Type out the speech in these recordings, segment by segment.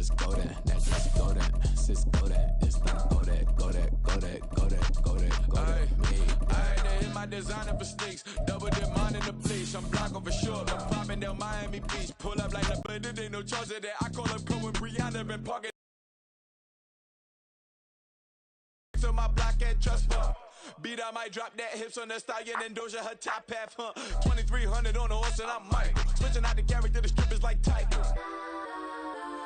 just go there, that just go there, sis go there, it's not go there, go there, go there, go there, go there, go there, me. They hit my designer for sneaks, double dip mine in the bleach. I'm blocking for sure, I'm popping down Miami Beach. Pull up like a bandit, ain't no charge of that. I call up Cohen, Brianna, been parking. To my block at Trust Fund. Beat, I might drop that hips on the stallion and Doja her top half, 2300 on the horse and I'm Mike. Switching out the character, the strippers like Tigers.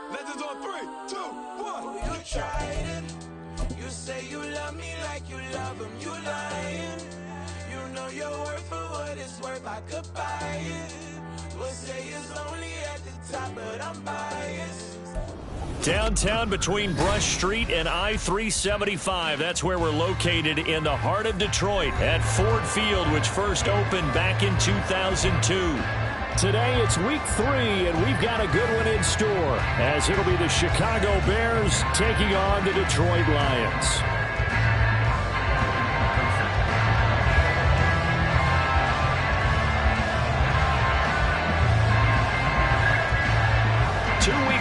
Legends on 3, 2, 1. You tried it. You say you love me like you love him. You lying. You know your worth for what it's worth. I could buy it. We'll say it's only at the top, but I'm biased. Downtown between Brush Street and I-375. That's where we're located in the heart of Detroit at Ford Field, which first opened back in 2002. Today it's week 3, and we've got a good one in store, as it'll be the Chicago Bears taking on the Detroit Lions.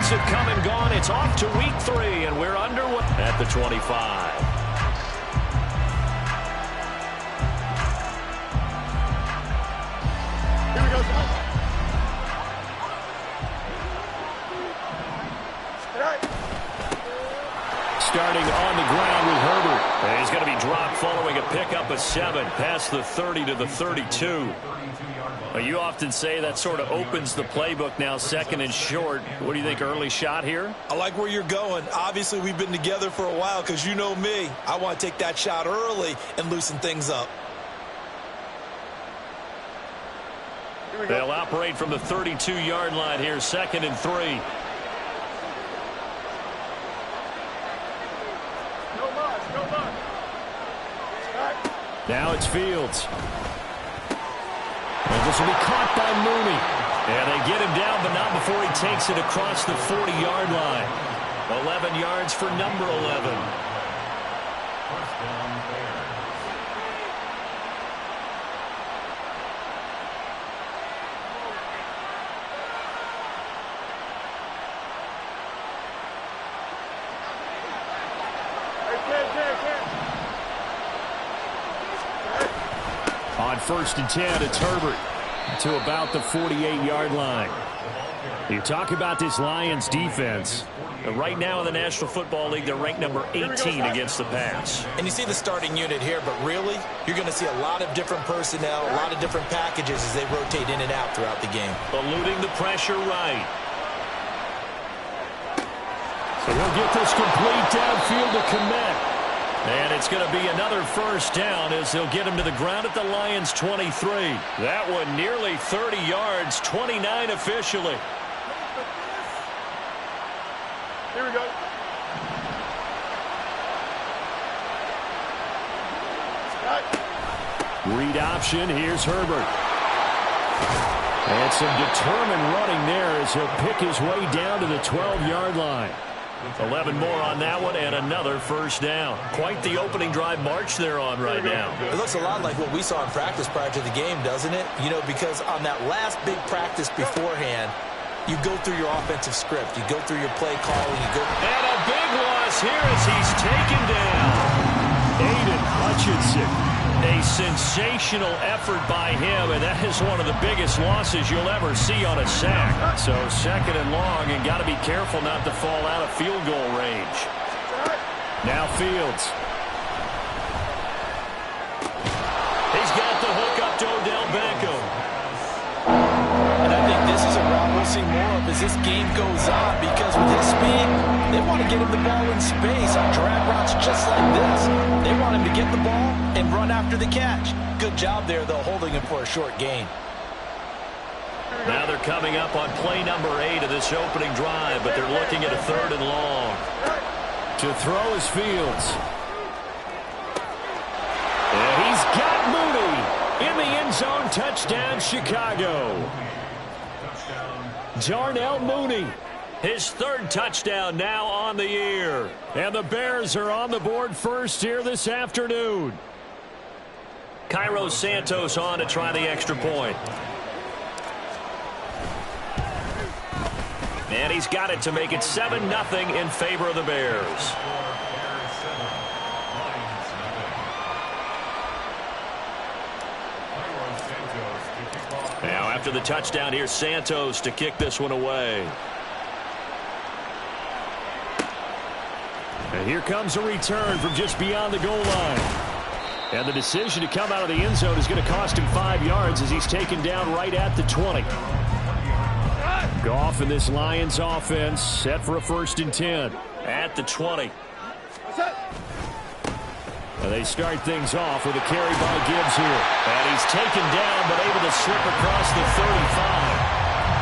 Have come and gone. It's off to week 3, and we're underway at the 25. Here we go, guys. Starting on the ground with Herbert. And he's going to be dropped following a pickup of 7 past the 30 to the 32. You often say that sort of opens the playbook now, 2nd and short. What do you think, early shot here? I like where you're going. Obviously, we've been together for a while because you know me. I want to take that shot early and loosen things up. They'll operate from the 32-yard line here, 2nd and 3. Now it's Fields. And this will be caught by Mooney. And they get him down, but not before he takes it across the 40-yard line. 11 yards for number 11. On 1st and 10, it's Herbert to about the 48-yard line. You talk about this Lions defense. Right now in the National Football League, they're ranked number 18 against the pass. And you see the starting unit here, but really, you're going to see a lot of different personnel, a lot of different packages as they rotate in and out throughout the game. Eluding the pressure right. So he'll get this complete downfield to Kmet. And it's going to be another first down as they'll get him to the ground at the Lions' 23. That one nearly 30 yards, 29 officially. Here we go. Read option. Here's Herbert. And some determined running there as he'll pick his way down to the 12-yard line. 11 more on that one and another first down. Quite the opening drive march they're on right now. It looks a lot like what we saw in practice prior to the game, doesn't it? You know, because on that last big practice beforehand, you go through your offensive script. You go through your play calling. You go. And a big loss here as he's taken down. Aiden Hutchinson. A sensational effort by him, and that is one of the biggest losses you'll ever see on a sack. So 2nd and long, and got to be careful not to fall out of field goal range. Now Fields. He's got the hook up to Odell Beckham. And I think this is a route we'll see more of as this game goes on, because with his speed, they want to get him the ball in space on drag routes just like this. They want him to get the ball and run after the catch. Good job there, though, holding him for a short gain. Now they're coming up on play number 8 of this opening drive, but they're looking at a 3rd and long. To throw is Fields. And he's got Mooney in the end zone. Touchdown, Chicago. Darnell Mooney. His 3rd touchdown now on the year. And the Bears are on the board first here this afternoon. Cairo Santos on to try the extra point. And he's got it to make it 7-0 in favor of the Bears. Now after the touchdown, here's Santos to kick this one away. And here comes a return from just beyond the goal line. And the decision to come out of the end zone is going to cost him 5 yards as he's taken down right at the 20. Goff and this Lions offense set for a 1st and 10 at the 20. And they start things off with a carry by Gibbs here. And he's taken down but able to slip across the 35.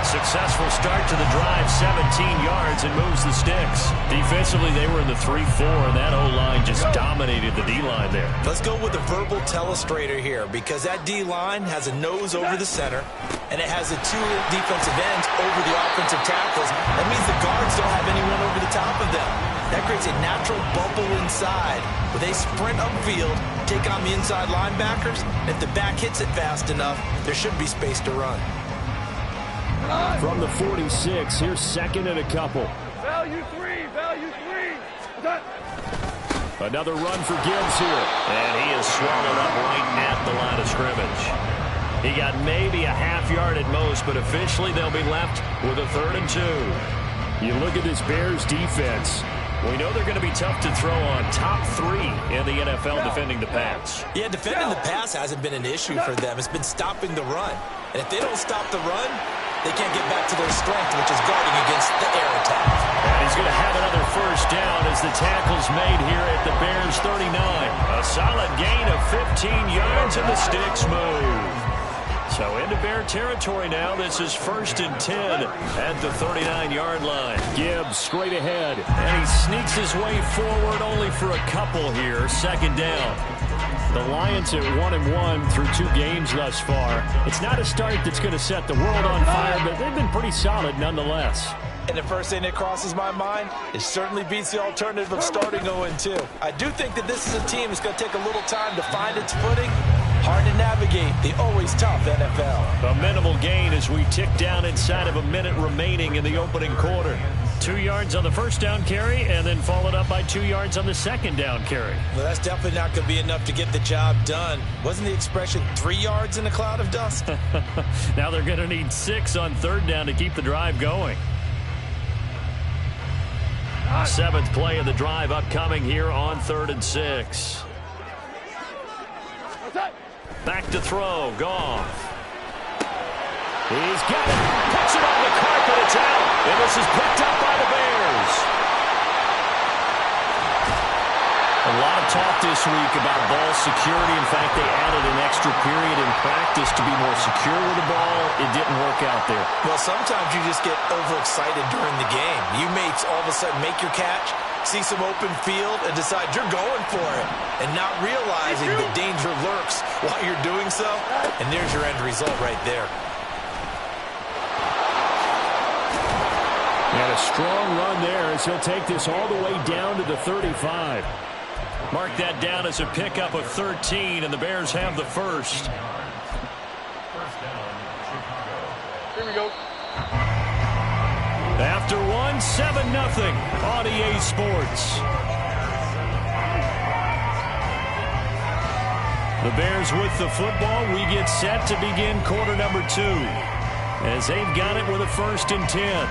Successful start to the drive, 17 yards, and moves the sticks. Defensively, they were in the 3-4, and that O-line just dominated the D-line there. Let's go with a verbal telestrator here, because that D-line has a nose over the center, and it has the 2 defensive ends over the offensive tackles. That means the guards don't have anyone over the top of them. That creates a natural bubble inside, where they sprint upfield, take on the inside linebackers. If the back hits it fast enough, there should be space to run. From the 46, here's 2nd and a couple. Value 3, value 3. Another run for Gibbs here. And he is swallowed up right at the line of scrimmage. He got maybe a half yard at most, but officially they'll be left with a 3rd and 2. You look at this Bears defense. We know they're going to be tough to throw on. Top 3 in the NFL defending the pass. Yeah, defending the pass hasn't been an issue for them. It's been stopping the run. And if they don't stop the run, they can't get back to their strength, which is guarding against the air attack. And he's going to have another 1st down as the tackle's made here at the Bears 39. A solid gain of 15 yards and the sticks move. So into Bear territory now. This is 1st and 10 at the 39-yard line. Gibbs straight ahead, and he sneaks his way forward only for a couple here. 2nd down. The Lions at 1-1 through 2 games thus far. It's not a start that's going to set the world on fire, but they've been pretty solid nonetheless. And the first thing that crosses my mind, it certainly beats the alternative of starting 0-2. I do think that this is a team that's going to take a little time to find its footing. Hard to navigate the always tough NFL. A minimal gain as we tick down inside of a minute remaining in the opening quarter. 2 yards on the 1st down carry, and then followed up by 2 yards on the 2nd down carry. Well, that's definitely not going to be enough to get the job done. Wasn't the expression 3 yards in a cloud of dust? Now they're going to need 6 on 3rd down to keep the drive going. 7th play of the drive upcoming here on 3rd and 6. Back to throw, Goff. He's got it, puts it on the carpet, it's out, and this is picked up by the Bears. A lot of talk this week about ball security. In fact, they added an extra period in practice to be more secure with the ball. It didn't work out there. Well, sometimes you just get overexcited during the game. You may all of a sudden make your catch, see some open field, and decide you're going for it, and not realizing the danger lurks while you're doing so. And there's your end result right there. And a strong run there as he'll take this all the way down to the 35. Mark that down as a pickup of 13, and the Bears have the 1st. Here we go. After 1, 7-0 on EA Sports. The Bears with the football. We get set to begin quarter number 2 as they've got it with a 1st and 10.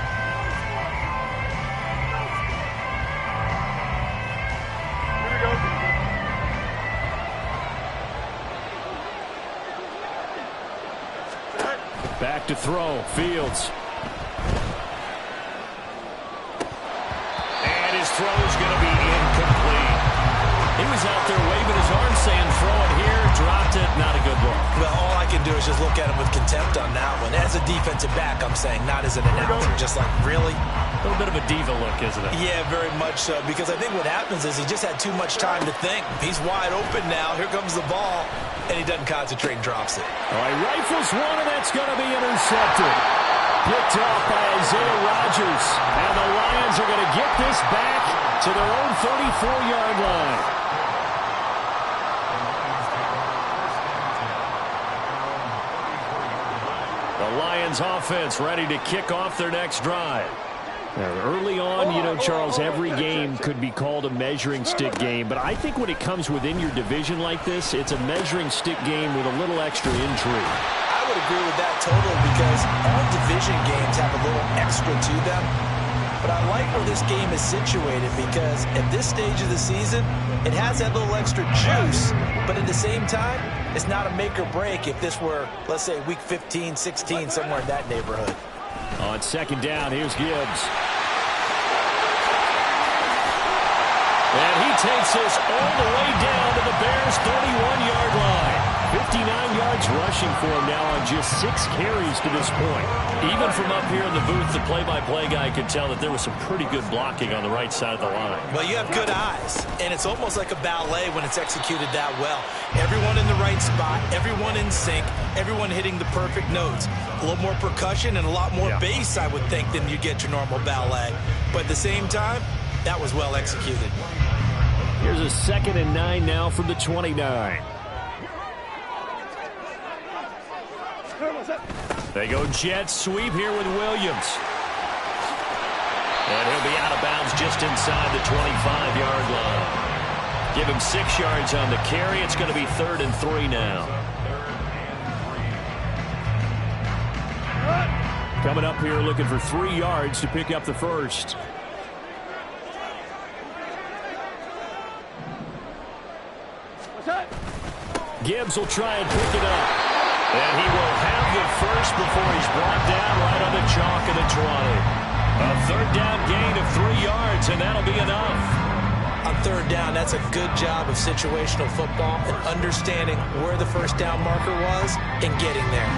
Back to throw, Fields. And his throw is going to be incomplete. He was out there waving his arm saying throw it here, dropped it, not a good look. Well, all I can do is just look at him with contempt on that one. As a defensive back, I'm saying, not as an announcer. Just like, really? A little bit of a diva look, isn't it? Yeah, very much so, because I think what happens is he just had too much time to think. He's wide open now. Here comes the ball, and he doesn't concentrate and drops it. All right, rifles one, and that's going to be intercepted. Picked off by Isaiah Rodgers, and the Lions are going to get this back to their own 34-yard line. The Lions offense ready to kick off their next drive. Early on, you know, Charles, every game could be called a measuring stick game, but I think when it comes within your division like this, it's a measuring stick game with a little extra intrigue. I would agree with that totally, because all division games have a little extra to them. But I like where this game is situated, because at this stage of the season, it has that little extra juice, but at the same time, it's not a make or break if this were, let's say, week 15, 16, somewhere in that neighborhood. On second down, here's Gibbs. And he takes this all the way down to the Bears' 31-yard line. 59 yards rushing for him now on just 6 carries to this point. Even from up here in the booth, the play-by-play guy could tell that there was some pretty good blocking on the right side of the line. Well, you have good eyes, and it's almost like a ballet when it's executed that well. Everyone in the right spot, everyone in sync, everyone hitting the perfect notes. A little more percussion and a lot more bass, I would think, than you get your normal ballet. But at the same time, that was well executed. Here's a 2nd and 9 now from the 29. They go jet sweep here with Williams. And he'll be out of bounds just inside the 25-yard line. Give him 6 yards on the carry. It's going to be 3rd and 3 now. Coming up here looking for 3 yards to pick up the first. Gibbs will try and pick it up. And he will have the first before he's brought down right on the chalk of the 20. A 3rd down gain of 3 yards, and that'll be enough. On 3rd down, that's a good job of situational football and understanding where the first down marker was and getting there.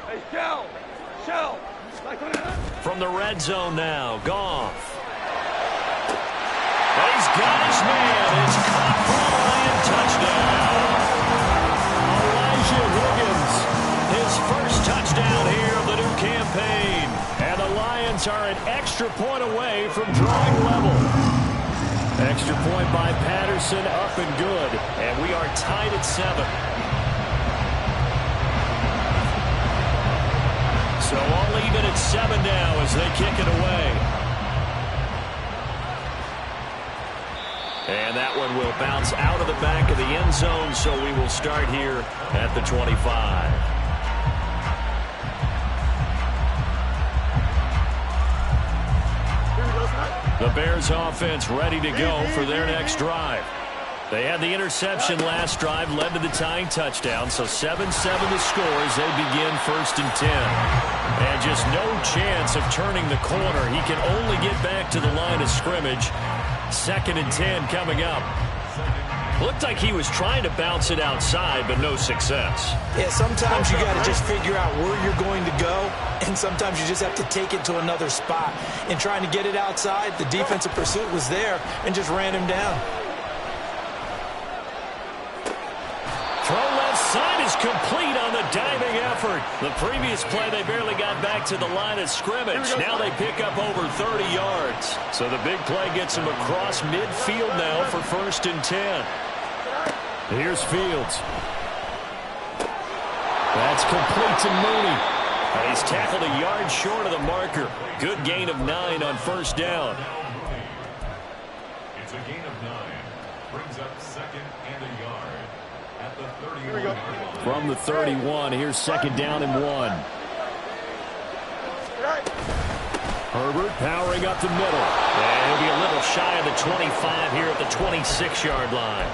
Hey, Shell. From the red zone now, Goff. He's got his man. It's caught for a Lion touchdown. Elijah Higgins, his first touchdown here of the new campaign. And the Lions are an extra point away from drawing level. Extra point by Patterson, up and good. And we are tied at 7. So all even at 7 now as they kick it away. And that one will bounce out of the back of the end zone, so we will start here at the 25. The Bears offense ready to go for their next drive. They had the interception last drive, led to the tying touchdown, so 7-7 the score as they begin 1st and 10. And just no chance of turning the corner. He can only get back to the line of scrimmage. 2nd and 10 coming up. Looked like he was trying to bounce it outside, but no success. Yeah, sometimes you got to just figure out where you're going to go, and sometimes you just have to take it to another spot. In trying to get it outside, the defensive pursuit was there and just ran him down. Throw left side is complete on the diving effort. The previous play, they barely got back to the line of scrimmage. Now they pick up over 30 yards. So the big play gets them across midfield now for 1st and 10. Here's Fields. That's complete to Mooney. And he's tackled a yard short of the marker. Good gain of 9 on 1st down. It's a gain of 9. Brings up 2nd and a yard. At the 31. From the 31, here's 2nd down and 1. Herbert powering up the middle. And he'll be a little shy of the 25 here at the 26-yard line.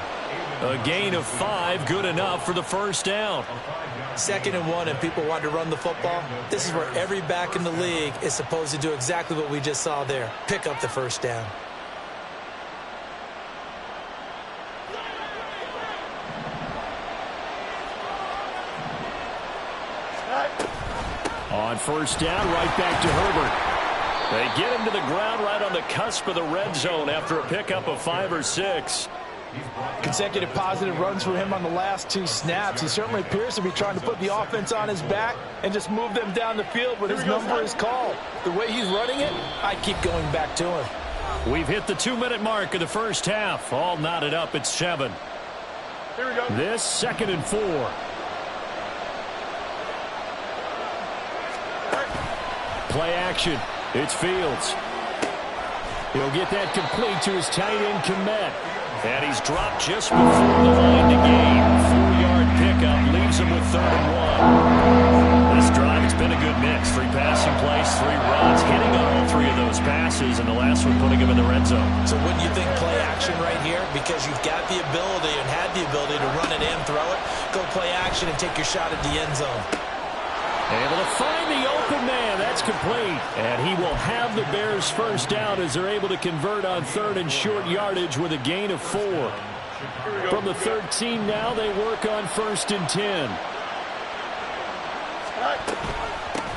A gain of 5, good enough for the 1st down. 2nd and 1, and people want to run the football. This is where every back in the league is supposed to do exactly what we just saw there. Pick up the 1st down. On 1st down, right back to Herbert. They get him to the ground right on the cusp of the red zone after a pickup of 5 or 6. Consecutive positive runs for him on the last 2 snaps. He certainly appears to be trying to put the offense on his back and just move them down the field when his number is called. The way he's running it, I keep going back to him. We've hit the 2-minute mark of the 1st half. All knotted up at 7. Here we go. This 2nd and 4. Play action. It's Fields. He'll get that complete to his tight end, Komet. And he's dropped just before the line to gain. 4-yard pickup leaves him with 3rd and 1. This drive, it's been a good mix. 3 passing plays, 3 runs, hitting on all 3 of those passes, and the last one putting him in the red zone. So wouldn't you think play action right here? Because you've got the ability and had the ability to run it in, throw it, go play action, and take your shot at the end zone. Able to find the open man. That's complete. And he will have the Bears first down as they're able to convert on 3rd and short yardage with a gain of 4. From the 13 now, they work on 1st and 10.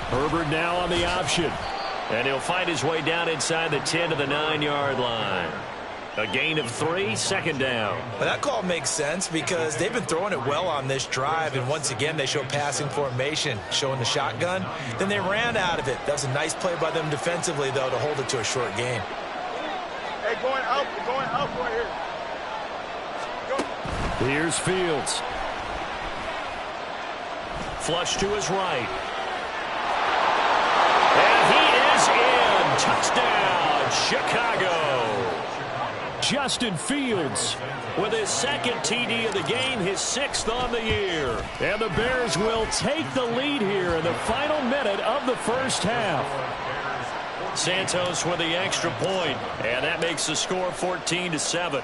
Herbert now on the option. And he'll find his way down inside the 10 to the 9-yard line. A gain of 3, 2nd down. Well, that call makes sense because they've been throwing it well on this drive, and once again they show passing formation, showing the shotgun. Then they ran out of it. That was a nice play by them defensively, though, to hold it to a short gain. Hey, going out right here. Go. Here's Fields. Flush to his right. And he is in. Touchdown, Chicago. Justin Fields with his 2nd TD of the game, his 6th on the year. And the Bears will take the lead here in the final minute of the first half. Santos with the extra point, and that makes the score 14-7.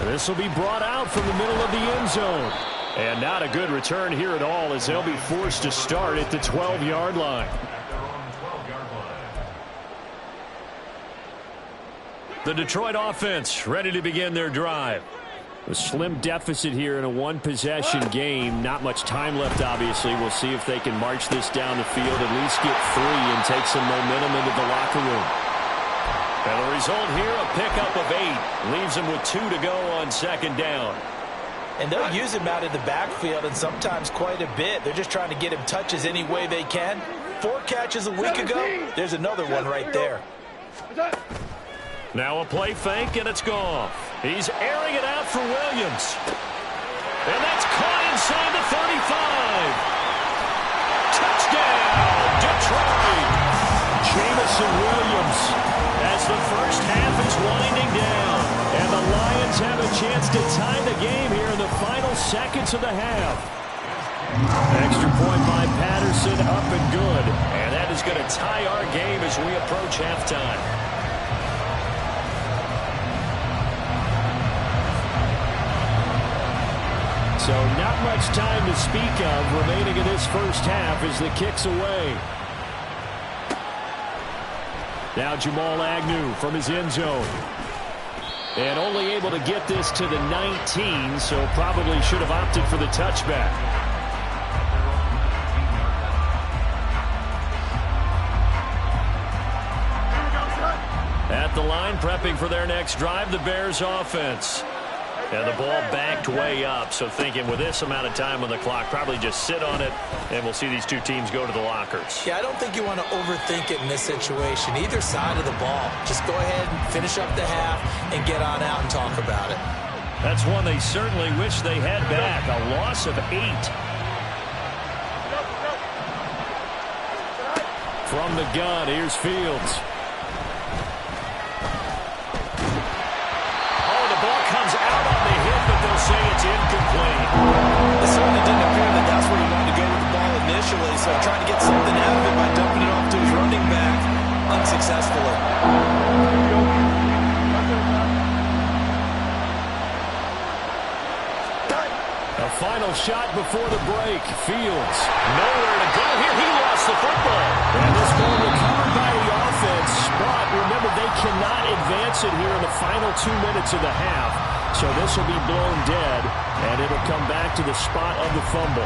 This will be brought out from the middle of the end zone. And not a good return here at all as they'll be forced to start at the 12-yard line. The Detroit offense ready to begin their drive. A slim deficit here in a 1-possession game. Not much time left, obviously. We'll see if they can march this down the field, at least get 3 and take some momentum into the locker room. And the result here, a pickup of 8. Leaves them with 2 to go on 2nd down. And they'll use him out in the backfield, and sometimes quite a bit. They're just trying to get him touches any way they can. 4 catches a week ago. There's another one right there. Now a play fake, and it's gone. He's airing it out for Williams. And that's caught inside the 35. Touchdown, Detroit. Jamison Williams as the first half is winding down. And the Lions have a chance to tie the game here in the final seconds of the half. Extra point by Patterson, up and good. And that is going to tie our game as we approach halftime. So not much time to speak of remaining in this first half as the kick's away. Now Jamal Agnew from his end zone. And only able to get this to the 19, so probably should have opted for the touchback. At the line, prepping for their next drive, the Bears offense. And the ball backed way up, so thinking with this amount of time on the clock, probably just sit on it, and we'll see these two teams go to the lockers. Yeah, I don't think you want to overthink it in this situation. Either side of the ball. Just go ahead and finish up the half and get on out and talk about it. That's one they certainly wish they had back. A loss of 8. From the gun, here's Fields. Comes out on the hit, but they'll say it's incomplete. It certainly didn't appear that that's where he wanted to go with the ball initially, so trying to get something out of it by dumping it off to his running back unsuccessfully. A final shot before the break. Fields nowhere to go here. He lost the football. And this ball recovered by the offense. But remember, they cannot advance it here in the final 2 minutes of the half. So this will be blown dead, and it'll come back to the spot of the fumble.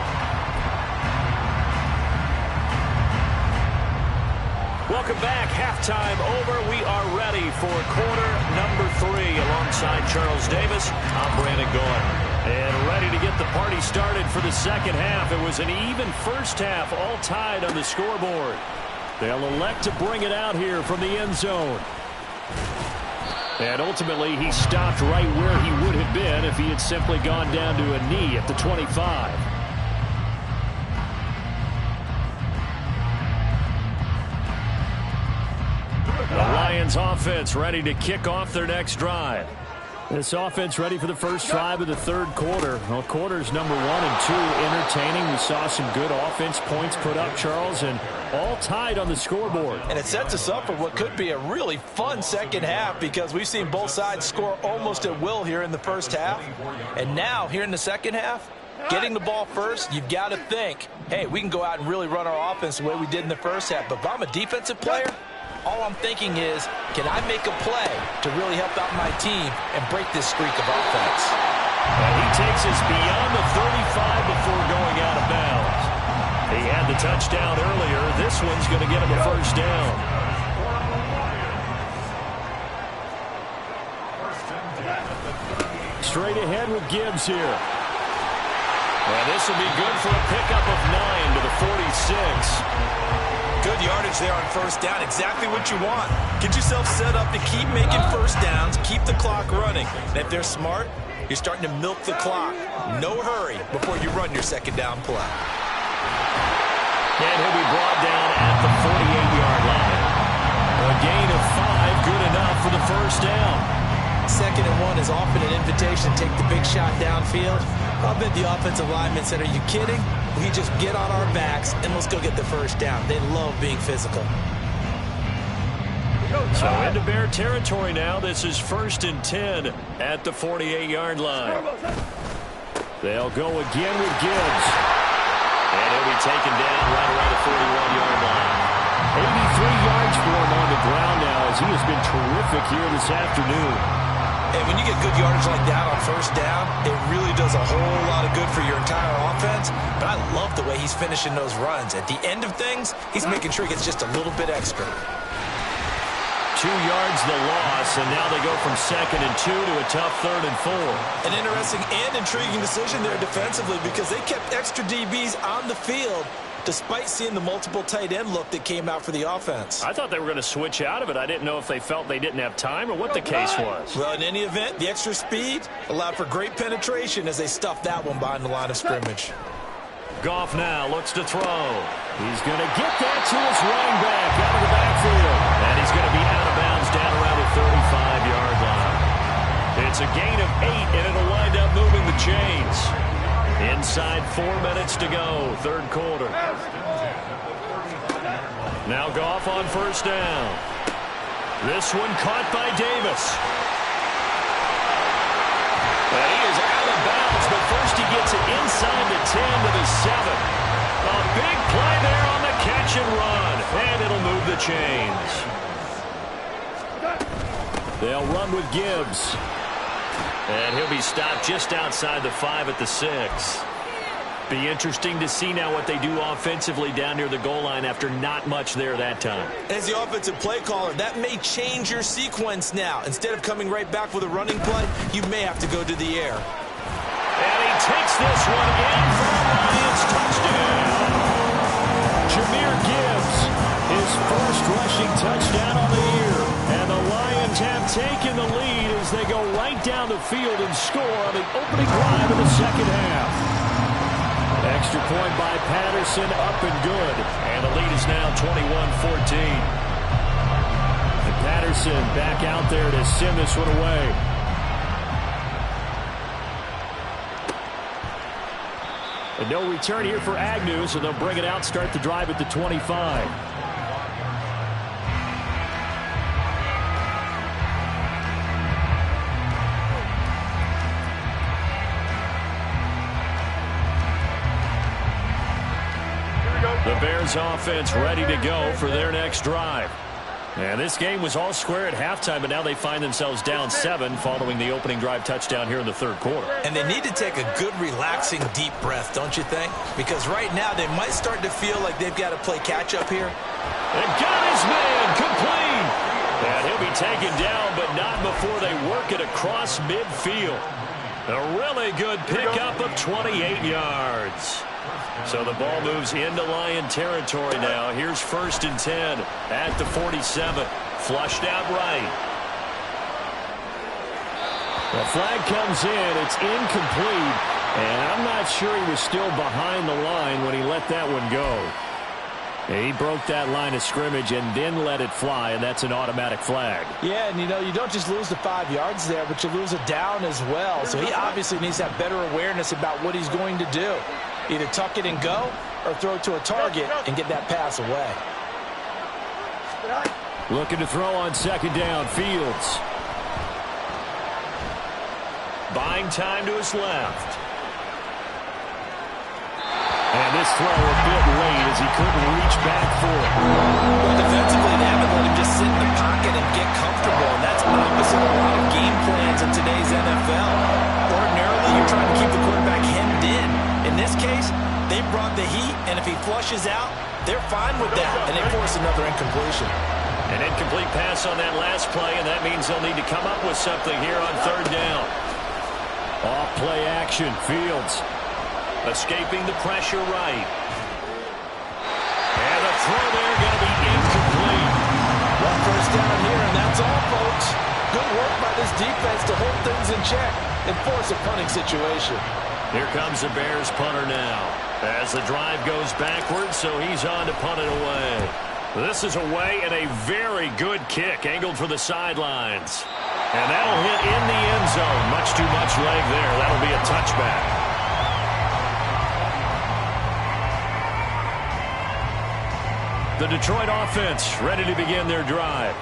Welcome back. Halftime over. We are ready for quarter number 3. Alongside Charles Davis, I'm Brandon Gaudin. And ready to get the party started for the second half. It was an even first half, all tied on the scoreboard. They'll elect to bring it out here from the end zone. And ultimately, he stopped right where he would have been if he had simply gone down to a knee at the 25. The Lions offense ready to kick off their next drive. This offense ready for the first drive of the third quarter. Well, quarters number 1 and 2 entertaining. We saw some good offense points put up, Charles, and all tied on the scoreboard. And it sets us up for what could be a really fun second half because we've seen both sides score almost at will here in the first half. And now, here in the second half, getting the ball first, you've got to think, hey, we can go out and really run our offense the way we did in the first half. But if I'm a defensive player, all I'm thinking is, can I make a play to really help out my team and break this streak of offense? And he takes us beyond the 35 before going out of bounds. He had the touchdown earlier. This one's going to get him a first down. Straight ahead with Gibbs here. And this will be good for a pickup of 9 to the 46. Good yardage there on first down. Exactly what you want. Get yourself set up to keep making first downs, keep the clock running. And if they're smart, you're starting to milk the clock. No hurry before you run your second down play. And he'll be brought down at the 48-yard line. A gain of 5, good enough for the first down. 2nd and 1 is often an invitation to take the big shot downfield. I bet the offensive linemen said, are you kidding? We just get on our backs and let's go get the first down. They love being physical. So into Bear territory now. This is 1st and 10 at the 48-yard line. They'll go again with Gibbs. And he'll be taken down right around the 41-yard line. 83 yards for him on the ground now as he has been terrific here this afternoon. And when you get good yardage like that on first down, it really does a whole lot of good for your entire offense. But I love the way he's finishing those runs. At the end of things, he's making sure he gets just a little bit extra. 2 yards the loss, and now they go from 2nd and 2 to a tough 3rd and 4. An interesting and intriguing decision there defensively because they kept extra DBs on the field despite seeing the multiple tight end look that came out for the offense. I thought they were going to switch out of it. I didn't know if they felt they didn't have time or what the case was. Well, in any event, the extra speed allowed for great penetration as they stuffed that one behind the line of scrimmage. Goff now looks to throw. He's going to get that to his running back out of the backfield. And he's going to be out of bounds down around the 35-yard line. It's a gain of 8, and it'll wind up moving the chains. Inside 4 minutes to go, third quarter. Now Goff on first down. This one caught by Davis. And he is out of bounds, but first he gets it inside the 10 to the 7. A big play there on the catch and run, and it'll move the chains. They'll run with Gibbs. And he'll be stopped just outside the 5 at the 6. Be interesting to see now what they do offensively down near the goal line after not much there that time. As the offensive play caller, that may change your sequence now. Instead of coming right back with a running play, you may have to go to the air. And he takes this one in for the Lions touchdown. Jahmyr Gibbs, his first rushing touchdown on the year. And the Lions have taken the lead as they go right down the field and score on the opening drive of the second half. Extra point by Patterson, up and good. And the lead is now 21-14. And Patterson back out there to send this one away. And no return here for Agnew, so they'll bring it out, start the drive at the 25. The Bears offense ready to go for their next drive. And this game was all square at halftime, but now they find themselves down 7 following the opening drive touchdown here in the third quarter. And they need to take a good, relaxing, deep breath, don't you think? Because right now they might start to feel like they've got to play catch-up here. And got his man complete. And he'll be taken down, but not before they work it across midfield. A really good pickup of 28 yards. So the ball moves into Lion territory now. Here's 1st and 10 at the 47. Flushed out right. The flag comes in. It's incomplete. And I'm not sure he was still behind the line when he let that one go. He broke that line of scrimmage and then let it fly, and that's an automatic flag. Yeah, and you don't just lose the 5 yards there, but you lose a down as well. So he obviously needs to have better awareness about what he's going to do. Either tuck it and go or throw it to a target and get that pass away. Looking to throw on second down. Fields. Buying time to his left. And this throw a bit late as he couldn't reach back for it. Well, defensively, they haven't let him just sit in the pocket and get comfortable, and that's opposite a lot of game plans in today's NFL. Ordinarily, you're trying to keep the quarterback hemmed in. In this case, they brought the heat, and if he flushes out, they're fine with that, and they force another incompletion. An incomplete pass on that last play, and that means they'll need to come up with something here on third down. Off play action. Fields. Escaping the pressure right. And the throw there going to be incomplete. Well, first down here, and that's all, folks. Good work by this defense to hold things in check and force a punting situation. Here comes the Bears punter now. As the drive goes backwards, so he's on to punt it away. This is away and a very good kick angled for the sidelines. And that'll hit in the end zone. Much too much leg there. That'll be a touchback. The Detroit offense ready to begin their drive.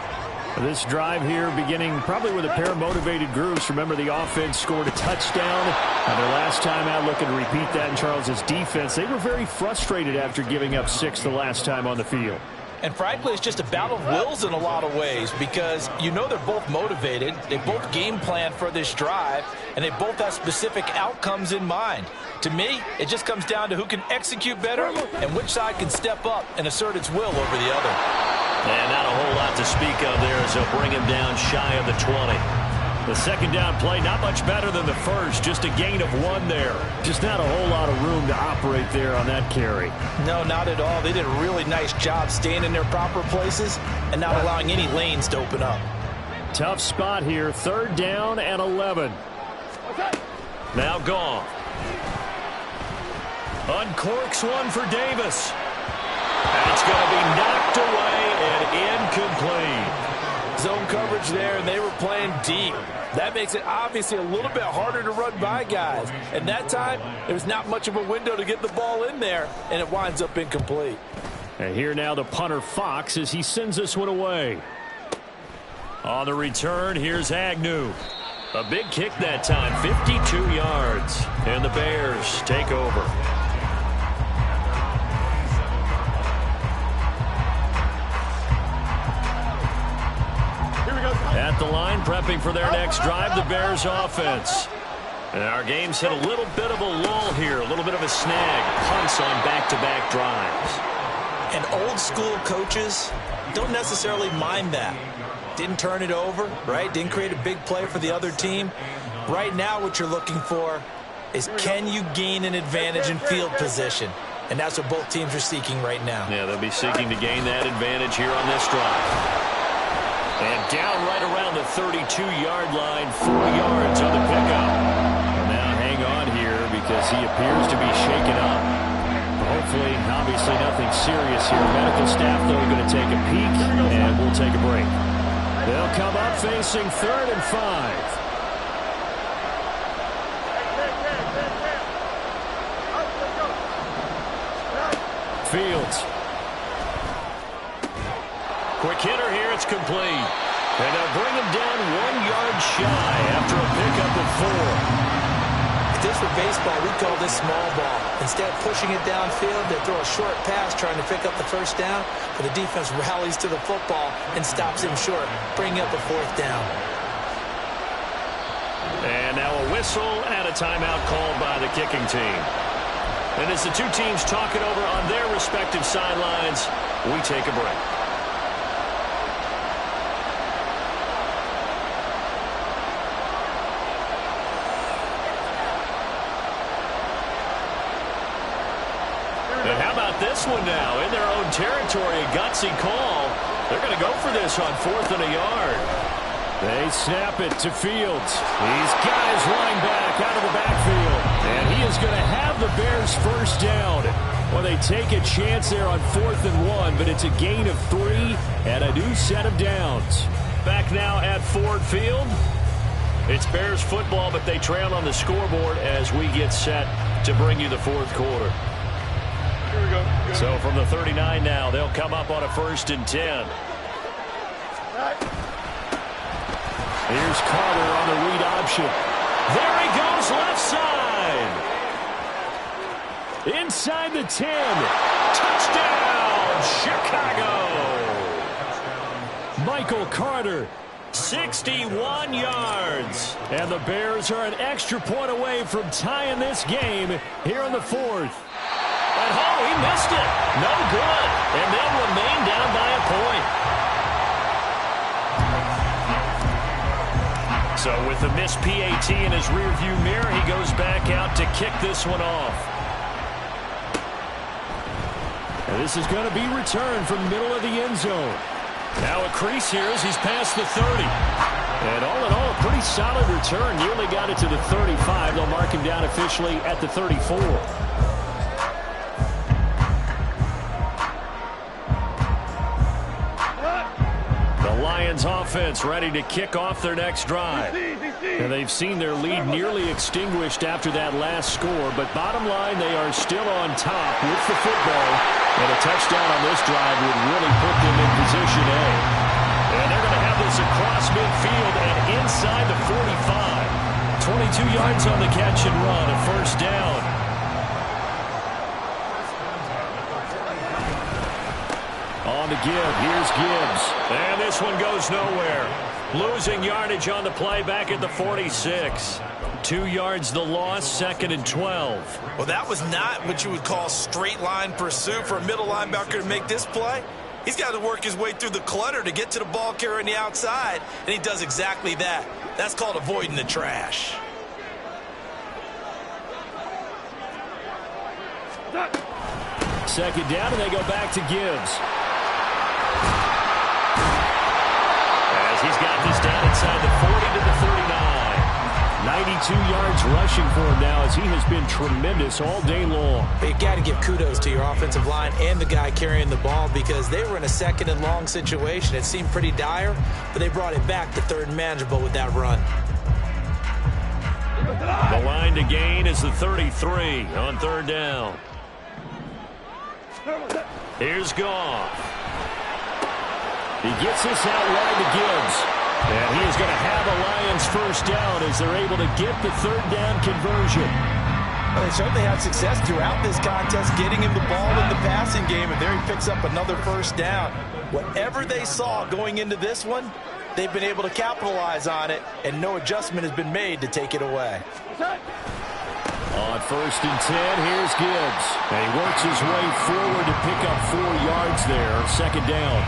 This drive here beginning probably with a pair of motivated groups. Remember, the offense scored a touchdown. And their last time out, looking to repeat that in Charles's defense. They were very frustrated after giving up 6 the last time on the field. And frankly, it's just a battle of wills in a lot of ways because they're both motivated. They both game plan for this drive, and they both have specific outcomes in mind. To me, it just comes down to who can execute better and which side can step up and assert its will over the other. And not a whole lot to speak of there as they'll bring him down shy of the 20. The second down play, not much better than the first. Just a gain of 1 there. Just not a whole lot of room to operate there on that carry. No, not at all. They did a really nice job staying in their proper places and not allowing any lanes to open up. Tough spot here. Third down and 11. Now gone. Uncorks one for Davis. And it's going to be knocked away and incomplete. Zone coverage there, and they were playing deep. That makes it obviously a little bit harder to run by guys. And that time, there was not much of a window to get the ball in there, and it winds up incomplete. And here now the punter Fox as he sends this one away. On the return, here's Agnew. A big kick that time, 52 yards. And the Bears take over. At the line, prepping for their next drive, the Bears offense. And our game's hit a little bit of a lull here, a little bit of a snag. Punts on back-to-back drives. And old school coaches don't necessarily mind that. Didn't turn it over, right? Didn't create a big play for the other team. Right now what you're looking for is can you gain an advantage in field position? And that's what both teams are seeking right now. Yeah, they'll be seeking to gain that advantage here on this drive. And down right around the 32-yard line, 4 yards on the pickup. And now hang on here because he appears to be shaken up. Hopefully, obviously nothing serious here. Medical staff, though, are going to take a peek, and we'll take a break. They'll come up facing 3rd and 5. Fields. Quick hitter here, it's complete. And they'll bring him down 1 yard shy after a pickup of 4. If this were baseball, we'd call this small ball. Instead of pushing it downfield, they throw a short pass trying to pick up the first down, but the defense rallies to the football and stops him short, bringing up a 4th down. And now a whistle and a timeout called by the kicking team. And as the two teams talk it over on their respective sidelines, we take a break. And how about this one now? In their own territory, a gutsy call. They're going to go for this on 4th and a yard. They snap it to Fields. He's got his line back out of the backfield. And he is going to have the Bears first down. Well, they take a chance there on 4th and 1, but it's a gain of 3 and a new set of downs. Back now at Ford Field. It's Bears football, but they trail on the scoreboard as we get set to bring you the fourth quarter. Here we go. So from the 39 now, they'll come up on a 1st and 10. Here's Carter on the read option. There he goes, left side. Inside the 10. Touchdown, Chicago. Michael Carter, 61 yards. And the Bears are an extra point away from tying this game here in the 4th. And oh, he missed it. No good. And they'll remain down by a point. So with the missed PAT in his rearview mirror, he goes back out to kick this one off. And this is going to be returned from the middle of the end zone. Now a crease here as he's past the 30. And all in all, a pretty solid return. Nearly got it to the 35. They'll mark him down officially at the 34. Lions offense ready to kick off their next drive. And they've seen their lead nearly extinguished after that last score, but bottom line, they are still on top with the football, and a touchdown on this drive would really put them in position A. And they're going to have this across midfield and inside the 45. 22 yards on the catch and run, a 1st down. On the give, here's Gibbs. And this one goes nowhere. Losing yardage on the play back at the 46. 2 yards the loss, 2nd and 12. Well, that was not what you would call straight line pursuit for a middle linebacker to make this play. He's got to work his way through the clutter to get to the ball carrier on the outside, and he does exactly that. That's called avoiding the trash. Second down, and they go back to Gibbs. As he's got this down inside the 40 to the 39. 92 yards rushing for him now as he has been tremendous all day long. You got to give kudos to your offensive line and the guy carrying the ball because they were in a 2nd and long situation. It seemed pretty dire, but they brought it back to 3rd and manageable with that run. The line to gain is the 33 on 3rd down. Here's Goff. He gets this out wide to Gibbs. And he is going to have a Lions first down as they're able to get the 3rd down conversion. Well, they certainly had success throughout this contest getting him the ball in the passing game, and there he picks up another 1st down. Whatever they saw going into this one, they've been able to capitalize on it, and no adjustment has been made to take it away. On 1st and 10, here's Gibbs. And he works his way forward to pick up 4 yards there, 2nd down.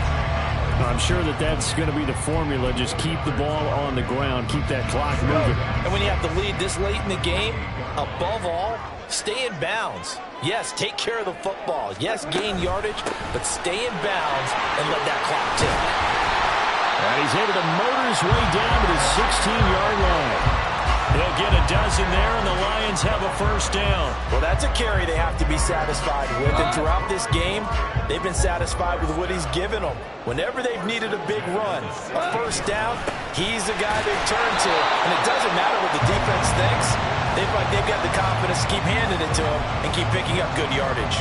I'm sure that that's going to be the formula. Just keep the ball on the ground. Keep that clock moving. And when you have the lead this late in the game, above all, stay in bounds. Yes, take care of the football. Yes, gain yardage, but stay in bounds and let that clock tick. And he's able to motor his way down to the 16-yard line. He'll get a dozen there, and the Lions have a 1st down. Well, that's a carry they have to be satisfied with. And throughout this game, they've been satisfied with what he's given them. Whenever they've needed a big run, a 1st down, he's the guy they turn to. And it doesn't matter what the defense thinks. They've got the confidence to keep handing it to him and keep picking up good yardage.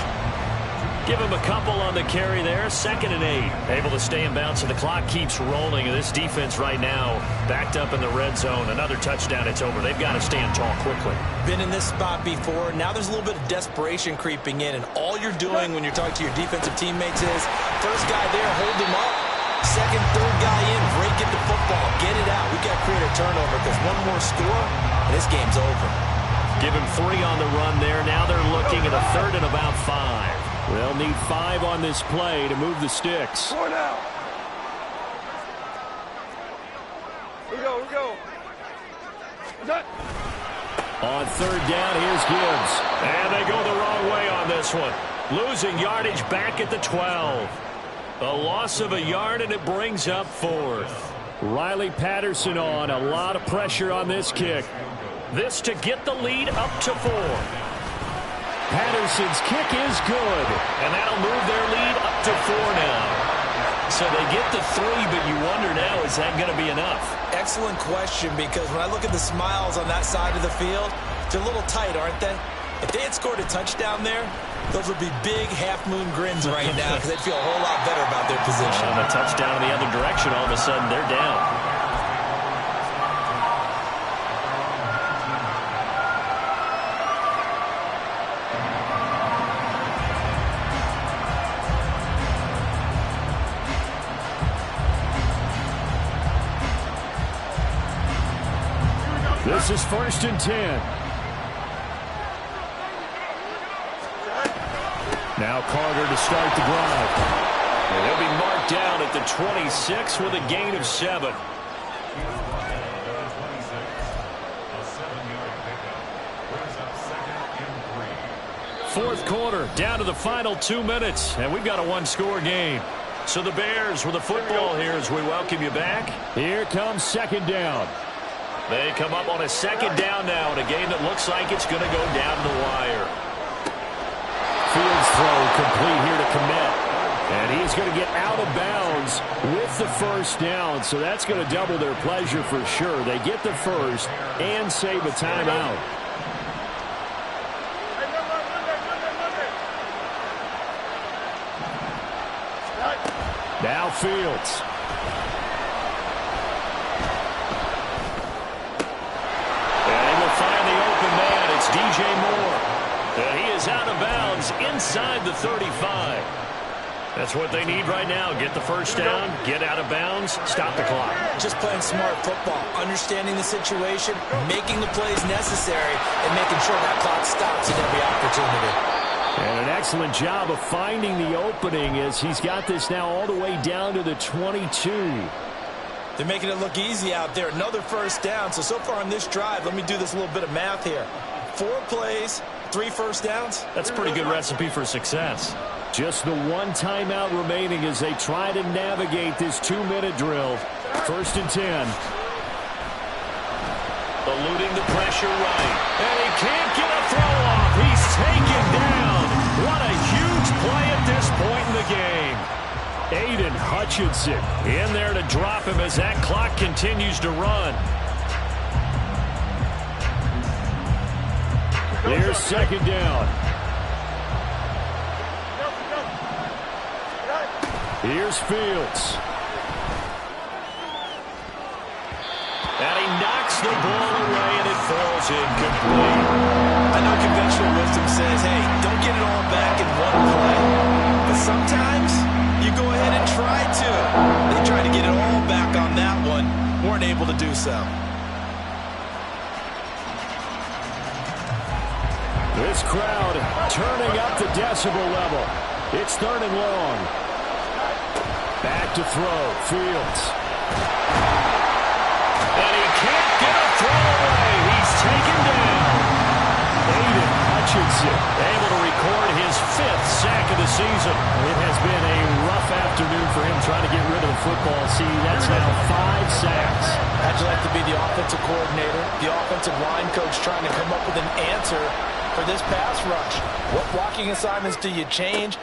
Give him a couple on the carry there. 2nd and 8. Able to stay in bounds, and the clock keeps rolling. And this defense right now backed up in the red zone. Another touchdown, it's over. They've got to stand tall quickly. Been in this spot before. Now there's a little bit of desperation creeping in. And all you're doing when you're talking to your defensive teammates is, first guy there, hold him up. 2nd, 3rd guy in, break it the football. Get it out. We've got to create a turnover because one more score, and this game's over. Give him 3 on the run there. Now they're looking at a 3rd and about 5. They'll need 5 on this play to move the sticks. 4 now. Here we go. On 3rd down, here's Gibbs. And they go the wrong way on this one. Losing yardage back at the 12. A loss of a yard, and it brings up 4th. Riley Patterson on. A lot of pressure on this kick. This to get the lead up to 4. Patterson's kick is good. And that'll move their lead up to 4 now. So they get the 3, but you wonder now, is that going to be enough? Excellent question, because when I look at the smiles on that side of the field, they're a little tight, aren't they? If they had scored a touchdown there, those would be big half-moon grins right now because they'd feel a whole lot better about their position. And a touchdown in the other direction, all of a sudden they're down. This is 1st and 10. Now Carter to start the drive. And he'll be marked down at the 26 with a gain of 7. Fourth quarter, down to the final 2 minutes, and we've got a one-score game. So the Bears with the football here as we welcome you back. Here comes 2nd down. They come up on a 2nd down now in a game that looks like it's going to go down to the wire. Fields throw complete here to commit. And he's going to get out of bounds with the 1st down, so that's going to double their pleasure for sure. They get the 1st and save a timeout. Now Fields. DJ Moore. And he is out of bounds inside the 35. That's what they need right now. Get the 1st down, get out of bounds, stop the clock. Just playing smart football, understanding the situation, making the plays necessary, and making sure that clock stops at every opportunity. And an excellent job of finding the opening as he's got this now all the way down to the 22. They're making it look easy out there. Another 1st down. So far on this drive, let me do this little bit of math here. 4 plays, 3 1st downs. That's a pretty good recipe for success. Just the 1 timeout remaining as they try to navigate this 2-minute drill. 1st and 10. Eluding the pressure right. And he can't get a throw off. He's taken down. What a huge play at this point in the game. Aiden Hutchinson in there to drop him as that clock continues to run. Here's 2nd down. Here's Fields. And he knocks the ball away, and it falls incomplete. I know conventional wisdom says, hey, don't get it all back in one play. But sometimes you go ahead and try to. They tried to get it all back on that one. Weren't able to do so. This crowd turning up the decibel level. It's 3rd and long. Back to throw. Fields. And he can't get a throw away. He's taken down. Aiden Hutchinson able to record his 5th sack of the season. It has been a rough afternoon for him trying to get rid of the football. See, that's now 5 sacks. How'd you like to be the offensive coordinator, the offensive line coach trying to come up with an answer for this pass rush? What blocking assignments do you change?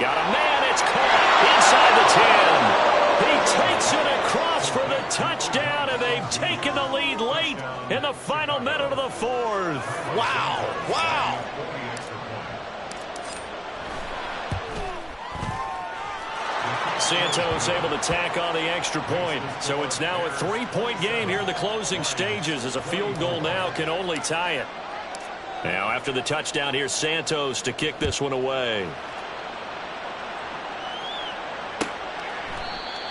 Got a man, it's caught inside the 10. He takes it across for the touchdown, and they've taken the lead late in the final minute of the 4th. Wow, wow. Santos able to tack on the extra point. So it's now a 3-point game here in the closing stages as a field goal now can only tie it. Now after the touchdown, here's Santos to kick this one away.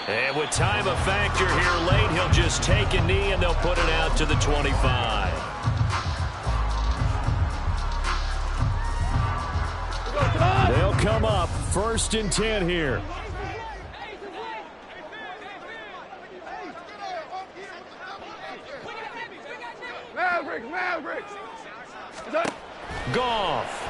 And with time a factor here late, he'll just take a knee and they'll put it out to the 25. They'll come up 1st and 10 here. Mavericks. Goff.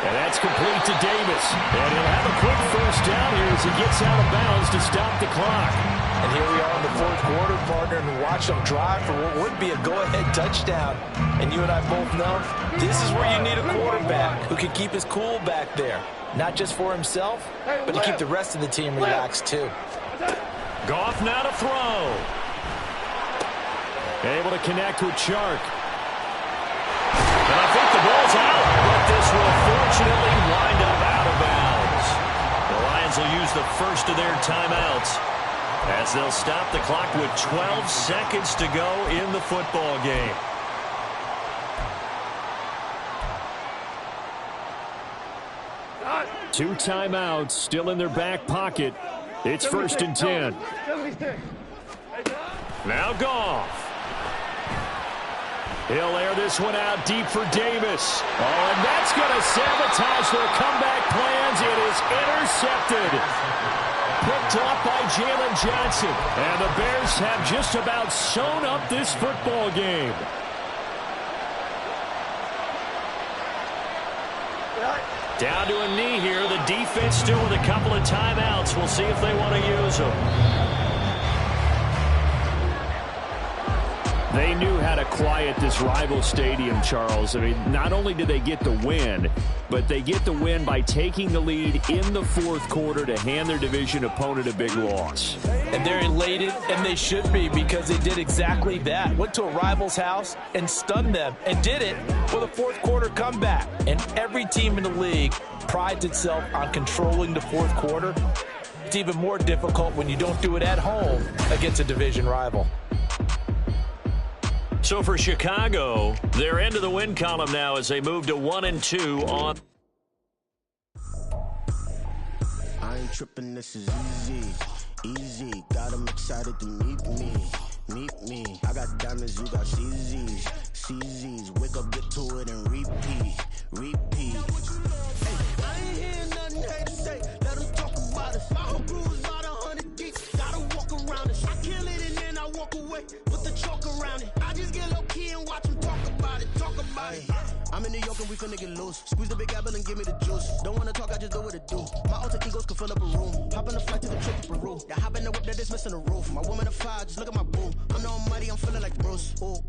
And that's complete to Davis. And he'll have a quick first down here as he gets out of bounds to stop the clock. And here we are in the fourth quarter, partner, and watch them drive for what would be a go-ahead touchdown. And you and I both know this is where you need a quarterback who can keep his cool back there. Not just for himself, but to keep the rest of the team relaxed, too. Goff now to throw. Able to connect with Chark. And I think the ball's out, but this will fortunately wind up out of bounds. The Lions will use the first of their timeouts as they'll stop the clock with 12 seconds to go in the football game. Two timeouts still in their back pocket. It's 1st and 10. Now Goff. He'll air this one out deep for Davis. Oh, and that's going to sabotage their comeback plans. It is intercepted. Picked off by Jalen Johnson. And the Bears have just about sewn up this football game. Down to a knee here. The defense still with a couple of timeouts. We'll see if they want to use them. They knew how to quiet this rival stadium, Charles. I mean, not only did they get the win, but they get the win by taking the lead in the fourth quarter to hand their division opponent a big loss. And they're elated, and they should be, because they did exactly that. Went to a rival's house and stunned them, and did it with a fourth quarter comeback. And every team in the league prides itself on controlling the fourth quarter. It's even more difficult when you don't do it at home against a division rival. So for Chicago, they're into the win column now as they move to 1-2 on. I ain't tripping, this is easy, easy. Got them excited to meet me. I got diamonds, you got CZs. Wake up, get to it, and repeat. Hey, I ain't hearing nothing hate to say. Let them talk about us. My whole crew is about 100 deep. Gotta walk around it. I kill it and then I walk away. Put the chalk around it. I just get low key and watch them talk about it. I'm in New York and we finna get loose. Squeeze the big apple and give me the juice. Don't wanna talk, I just do what it do. My alter egos can fill up a room. Hop on the flight to the trip to Peru. Yeah, hop in the whip that is missing the roof. My woman a fire, just look at my boo. I'm no money, I'm feeling like Bruce. Ooh.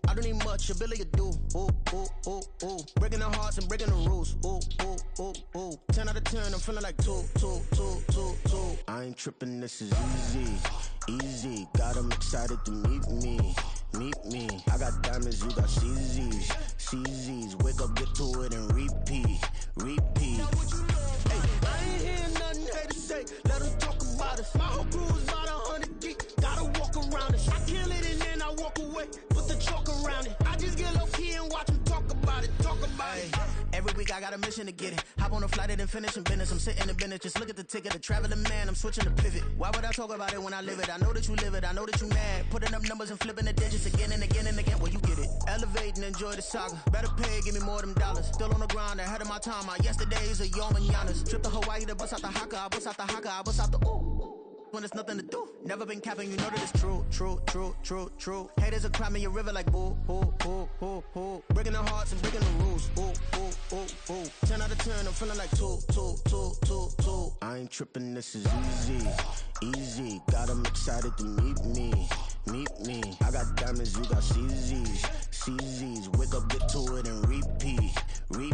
I don't need much, ability to do. Ooh. Breaking the hearts and breaking the rules. Ooh. 10 out of 10, I'm feeling like two. I ain't tripping, this is easy. Got them excited to meet me. I got diamonds, you got CZs. Wake up, get to it, and repeat. Hey, I ain't hearing nothing hate to say. Let them talk about us. My whole crew is about 100 deep. Gotta walk around it. I kill it and then I walk away. Put the chalk around it. I just get low key and watch them talk about it. Every week I got a mission to get it. Hop on a flight and then finish in business. I'm sitting in business. Just look at the ticket. The traveling man, I'm switching to pivot. Why would I talk about it when I live it? I know that you live it. I know that you mad. Putting up numbers and flipping the digits again and again and again. Well, you get it. Elevate and enjoy the saga. Better pay, give me more than dollars. Still on the grind, ahead of my time. My yesterdays are your mananas. Trip to Hawaii to bust out the haka. I bust out the haka. I bust out the ooh. When there's nothing to do. Never been capping, you know that it's true. Haters are climbing your river like boo. Breaking the hearts and breaking the rules. Ooh. 10 out of 10, I'm feeling like two. I ain't tripping, this is easy. Got them excited to meet me. I got diamonds, you got CZs. Wake up, get to it, and repeat. Hey,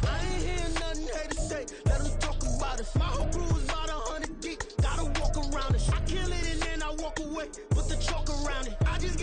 I ain't hearing nothing hate to say. Let them talk about us. My whole crew is about 100 deep. Gotta walk around it. I kill it and then I walk away. Put the chalk around it. I just